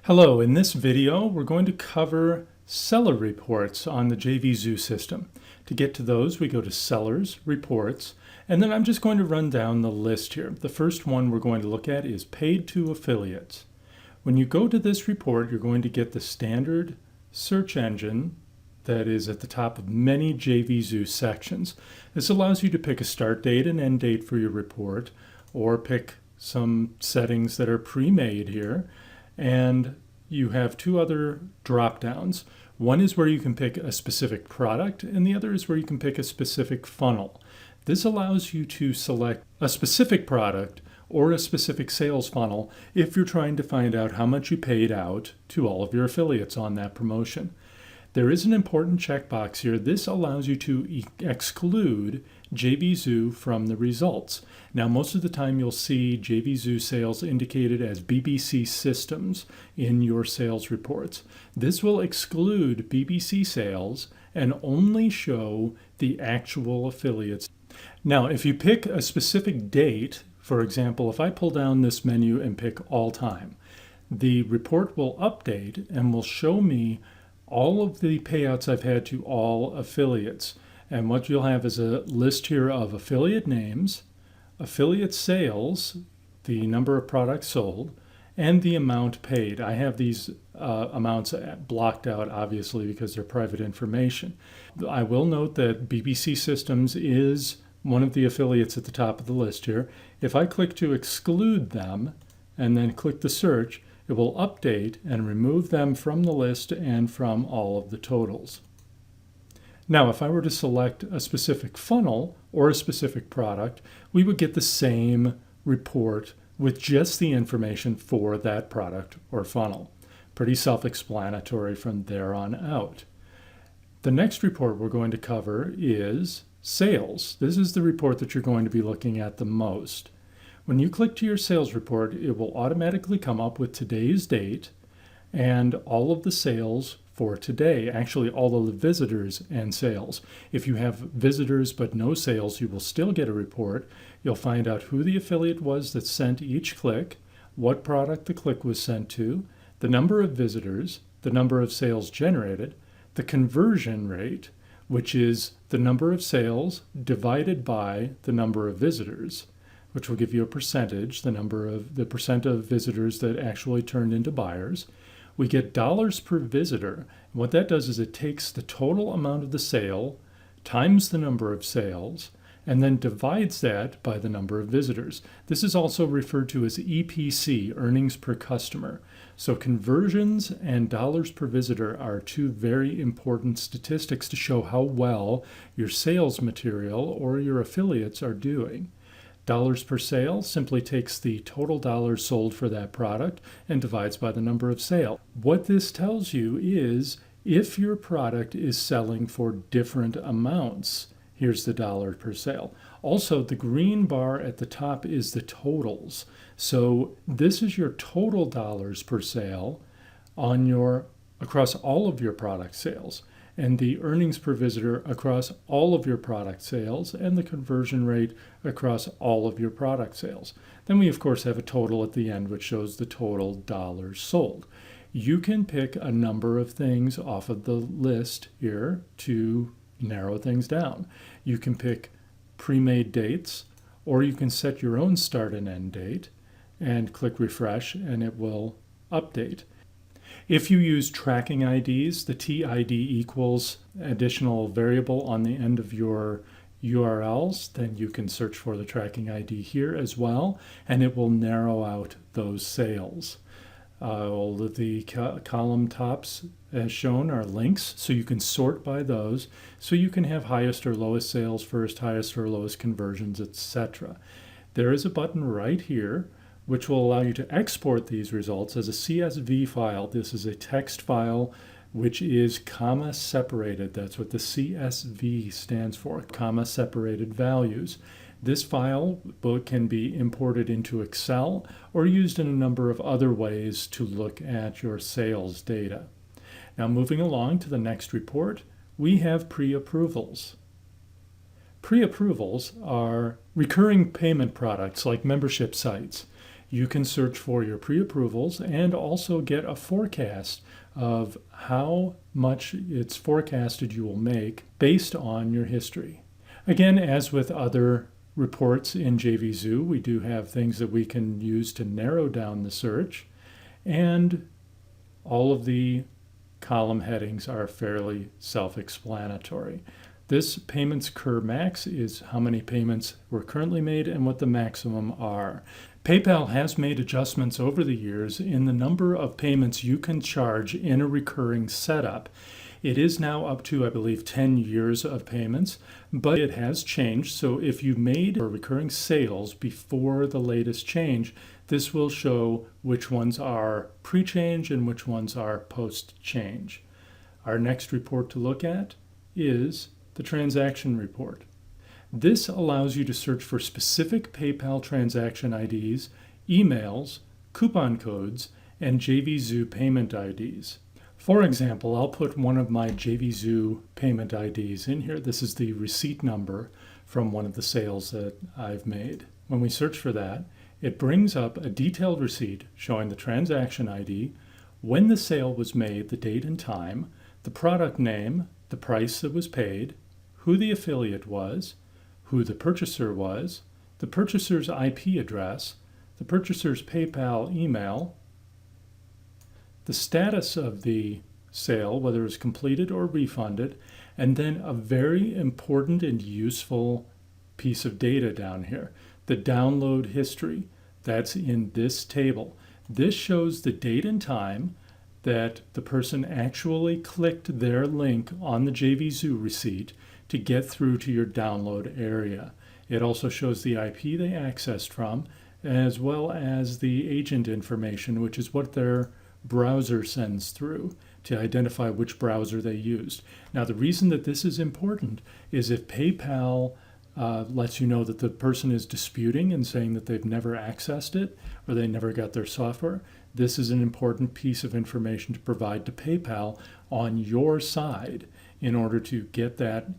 Hello, in this video we're going to cover seller reports on the JVZoo system. To get to those we go to Sellers Reports, and then I'm just going to run down the list here. The first one we're going to look at is paid to affiliates. When you go to this report, you're going to get the standard search engine that is at the top of many JVZoo sections. This allows you to pick a start date and end date for your report, or pick some settings that are pre-made here. And you have two other drop downs. One is where you can pick a specific product, and the other is where you can pick a specific funnel. This allows you to select a specific product or a specific sales funnel if you're trying to find out how much you paid out to all of your affiliates on that promotion. There is an important checkbox here. This allows you to exclude JVZoo from the results. Now, most of the time you'll see JVZoo sales indicated as BBC systems in your sales reports. This will exclude BBC sales and only show the actual affiliates. Now, if you pick a specific date, for example, if I pull down this menu and pick all time, the report will update and will show me all of the payouts I've had to all affiliates. And what you'll have is a list here of affiliate names, affiliate sales, the number of products sold, and the amount paid. I have these amounts blocked out, obviously, because they're private information. I will note that BBC Systems is one of the affiliates at the top of the list here. If I click to exclude them and then click the search, it will update and remove them from the list and from all of the totals. Now, if I were to select a specific funnel or a specific product, we would get the same report with just the information for that product or funnel. Pretty self-explanatory from there on out. The next report we're going to cover is sales. This is the report that you're going to be looking at the most. When you click to your sales report, it will automatically come up with today's date and all of the sales for today, actually all of the visitors and sales. If you have visitors but no sales, you will still get a report. You'll find out who the affiliate was that sent each click, what product the click was sent to, the number of visitors, the number of sales generated, the conversion rate, which is the number of sales divided by the number of visitors, which will give you a percentage, the percent of visitors that actually turned into buyers. We get dollars per visitor. And what that does is it takes the total amount of the sale times the number of sales and then divides that by the number of visitors. This is also referred to as EPC, earnings per customer. So conversions and dollars per visitor are two very important statistics to show how well your sales material or your affiliates are doing. Dollars per sale simply takes the total dollars sold for that product and divides by the number of sales. What this tells you is if your product is selling for different amounts. Here's the dollar per sale. Also, the green bar at the top is the totals. So this is your total dollars per sale across all of your product sales, and the earnings per visitor across all of your product sales, and the conversion rate across all of your product sales. Then we, of course, have a total at the end, which shows the total dollars sold. You can pick a number of things off of the list here to narrow things down. You can pick pre-made dates, or you can set your own start and end date and click refresh, and it will update. If you use tracking IDs, the TID equals additional variable on the end of your URLs, then you can search for the tracking ID here as well, and it will narrow out those sales. All of the column tops as shown are links, so you can sort by those, so you can have highest or lowest sales first, highest or lowest conversions, etc. There is a button right here which will allow you to export these results as a CSV file. This is a text file which is comma separated. That's what the CSV stands for, comma separated values. This file can be imported into Excel or used in a number of other ways to look at your sales data. Now, moving along to the next report, we have pre-approvals. Pre-approvals are recurring payment products like membership sites. You can search for your pre-approvals and also get a forecast of how much it's forecasted you will make based on your history. Again, as with other reports in JVZoo, we do have things that we can use to narrow down the search, and all of the column headings are fairly self-explanatory. This payments cur max is how many payments were currently made and what the maximum are. PayPal has made adjustments over the years in the number of payments you can charge in a recurring setup. It is now up to, I believe, 10 years of payments, but it has changed. So if you made recurring sales before the latest change, this will show which ones are pre-change and which ones are post-change. Our next report to look at is the transaction report. This allows you to search for specific PayPal transaction IDs, emails, coupon codes, and JVZoo payment IDs. For example, I'll put one of my JVZoo payment IDs in here. This is the receipt number from one of the sales that I've made. When we search for that, it brings up a detailed receipt showing the transaction ID, when the sale was made, the date and time, the product name, the price that was paid, who the affiliate was, who the purchaser was, the purchaser's IP address, the purchaser's PayPal email, the status of the sale, whether it was completed or refunded, and then a very important and useful piece of data down here, the download history. That's in this table. This shows the date and time that the person actually clicked their link on the JVZoo receipt to get through to your download area. It also shows the IP they accessed from, as well as the agent information, which is what their browser sends through to identify which browser they used. Now, the reason that this is important is if PayPal lets you know that the person is disputing and saying that they've never accessed it or they never got their software, this is an important piece of information to provide to PayPal on your side in order to get that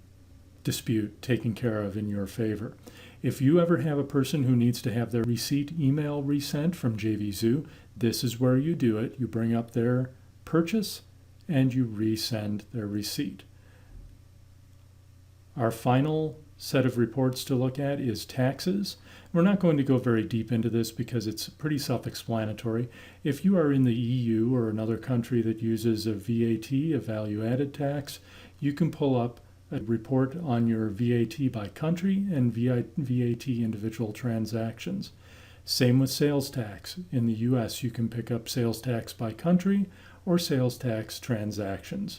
dispute taken care of in your favor. If you ever have a person who needs to have their receipt email resent from JVZoo, this is where you do it. You bring up their purchase and you resend their receipt. Our final set of reports to look at is taxes. We're not going to go very deep into this because it's pretty self-explanatory. If you are in the EU or another country that uses a VAT, a value-added tax, you can pull up a report on your VAT by country and VAT individual transactions. Same with sales tax. In the US, you can pick up sales tax by country or sales tax transactions.